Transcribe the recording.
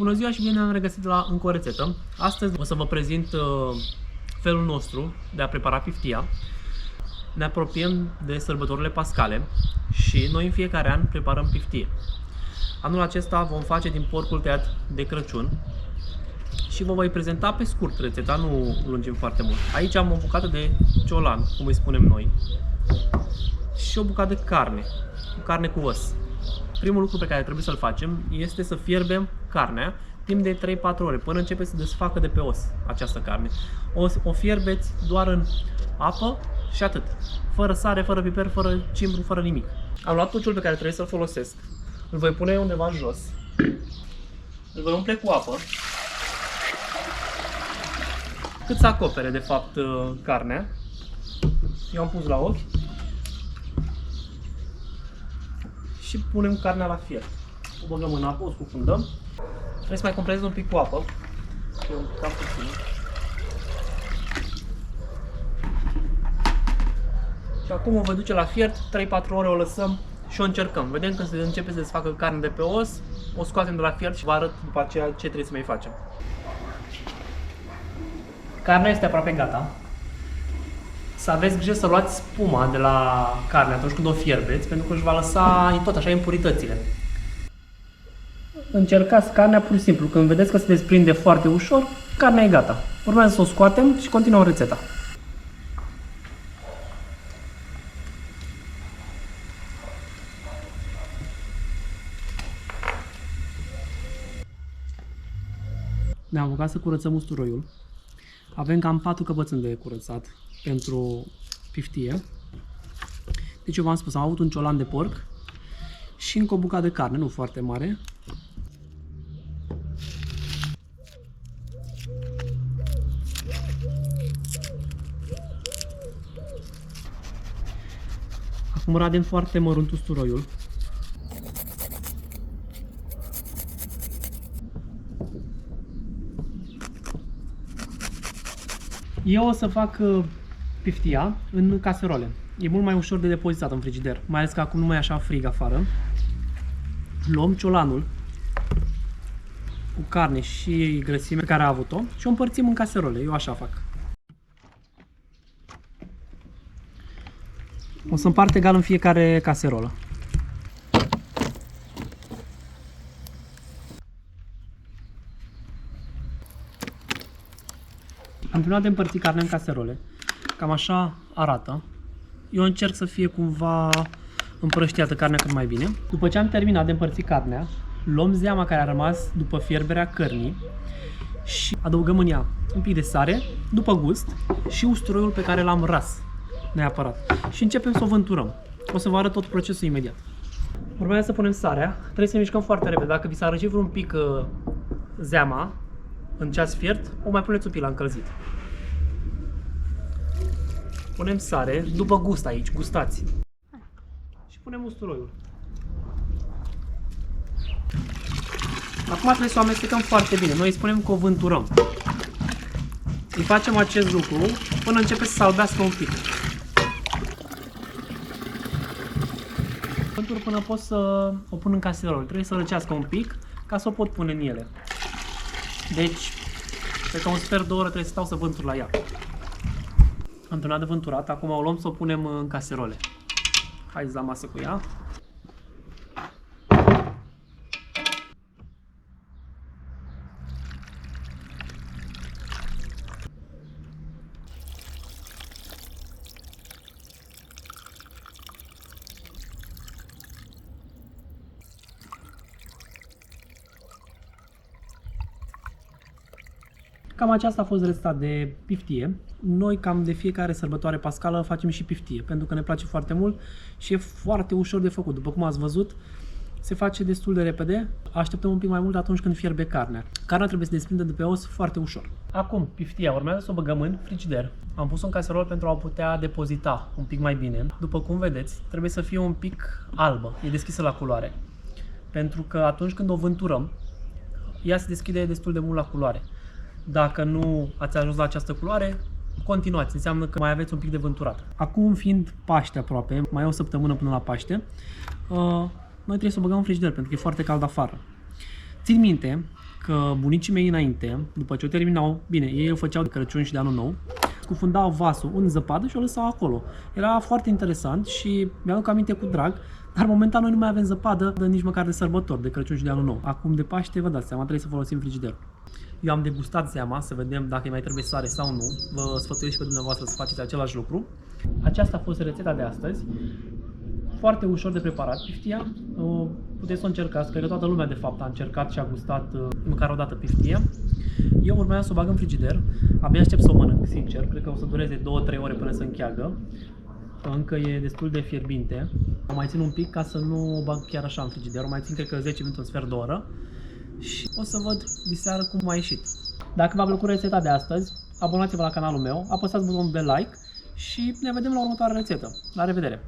Bună ziua și bine ne-am regăsit la încă o rețetă. Astăzi o să vă prezint felul nostru de a prepara piftia. Ne apropiem de sărbătorile pascale și noi în fiecare an preparăm piftie. Anul acesta vom face din porcul tăiat de Crăciun și vă voi prezenta pe scurt rețeta, nu lungim foarte mult. Aici am o bucată de ciolan, cum îi spunem noi, și o bucată de carne cu os. Primul lucru pe care trebuie să-l facem este să fierbem carnea timp de 3-4 ore, până începe să desfacă de pe os această carne. O fierbeți doar în apă și atât. Fără sare, fără piper, fără cimbru, fără nimic. Am luat tuciul pe care trebuie să-l folosesc. Îl voi pune undeva în jos. Îl voi umple cu apă cât să acopere de fapt carnea. Eu am pus la ochi. Și punem carnea la fiert. O băgăm în apă, o scufundăm. Trebuie să mai completez un pic cu apă. Eu cam puțin. Și acum o voi duce la fiert, 3-4 ore o lăsăm și o încercăm. Vedem când se începe să desfacă carne de pe os, o scoatem de la fiert și vă arăt după aceea ce trebuie să mai facem. Carnea este aproape gata. Să aveți grijă să luați spuma de la carne atunci când o fierbeți, pentru că își va lăsa tot așa impuritățile. Încercați carnea pur și simplu. Când vedeți că se desprinde foarte ușor, carnea e gata. Urmează să o scoatem și continuăm rețeta. Ne-am apucat să curățăm usturoiul. Avem cam 4 căpățâni de curățat pentru piftie. Deci eu v-am spus, am avut un ciolan de porc și încă o bucată de carne, nu foarte mare. Acum radem foarte mărunt usturoiul. Eu o să fac piftia în caserole. E mult mai ușor de depozitat în frigider, mai ales că acum nu mai e așa frig afară. Luăm ciolanul cu carne și grăsime care a avut-o și o împărțim în caserole. Eu așa fac. O să împart egal în fiecare caserolă. Am terminat de împărțit carnea în caserole. Cam așa arată. Eu încerc să fie cumva împrăștiată carnea cât mai bine. După ce am terminat de împărțit carnea, luăm zeama care a rămas după fierberea cărnii și adăugăm în ea un pic de sare, după gust, și usturoiul pe care l-am ras neapărat. Și începem să o vânturăm. O să vă arăt tot procesul imediat. Urmează să punem sarea. Trebuie să mișcăm foarte repede. Dacă vi s-a răcit vreun pic zeama în ceas fiert, o mai puneți un pic la încălzit. Punem sare, după gust aici, gustați. Și punem usturoiul. Acum trebuie să o amestecăm foarte bine. Noi îi spunem că o vânturăm. Îi facem acest lucru până începe să se albească un pic. Vântur până pot să o pun în caserolă. Trebuie să răcească un pic ca să o pot pune în ele. Deci, cred că un sfert de oră trebuie să stau să vântur la ea. Am terminat de vânturat, acum o luăm să o punem în caserole. Haideți la masă cu ea. Cam aceasta a fost rețeta de piftie. Noi cam de fiecare sărbătoare pascală facem și piftie, pentru că ne place foarte mult și e foarte ușor de făcut. După cum ați văzut, se face destul de repede. Așteptăm un pic mai mult atunci când fierbe carnea. Carnea trebuie să desprindă de pe os foarte ușor. Acum, piftia urmează să o băgăm în frigider. Am pus un caserol pentru a o putea depozita un pic mai bine. După cum vedeți, trebuie să fie un pic albă, e deschisă la culoare. Pentru că atunci când o vânturăm, ea se deschide destul de mult la culoare. Dacă nu ați ajuns la această culoare, continuați, înseamnă că mai aveți un pic de vânturat. Acum, fiind Paște aproape, mai e o săptămână până la Paște, noi trebuie să o băgăm în frigider pentru că e foarte cald afară. Țin minte că bunicii mei înainte, după ce o terminau, bine, ei o făceau de Crăciun și de Anul Nou, scufundau vasul în zăpadă și o lăsau acolo. Era foarte interesant și mi-aduc aminte cu drag, dar momentan noi nu mai avem zăpadă nici măcar de sărbători, de Crăciun și de Anul Nou. Acum de Paște, vă dați seama, trebuie să folosim frigiderul. Eu am degustat zeama, să vedem dacă îi mai trebuie sare sau nu. Vă sfătuiesc și pe dumneavoastră să faceți același lucru. Aceasta a fost rețeta de astăzi. Foarte ușor de preparat piftia. Puteți să o încercați, cred că toată lumea de fapt a încercat și a gustat măcar o dată piftia. Eu urmează să o bag în frigider. Abia aștept să o mănânc, sincer. Cred că o să dureze 2-3 ore până să încheagă. Încă e destul de fierbinte. O mai țin un pic ca să nu o bag chiar așa în frigider. O mai țin cred că 10 minute, un sfert de oră. Și o să văd diseară cum a ieșit. Dacă v-a plăcut rețeta de astăzi, abonați-vă la canalul meu, apăsați butonul de like și ne vedem la următoarea rețetă. La revedere!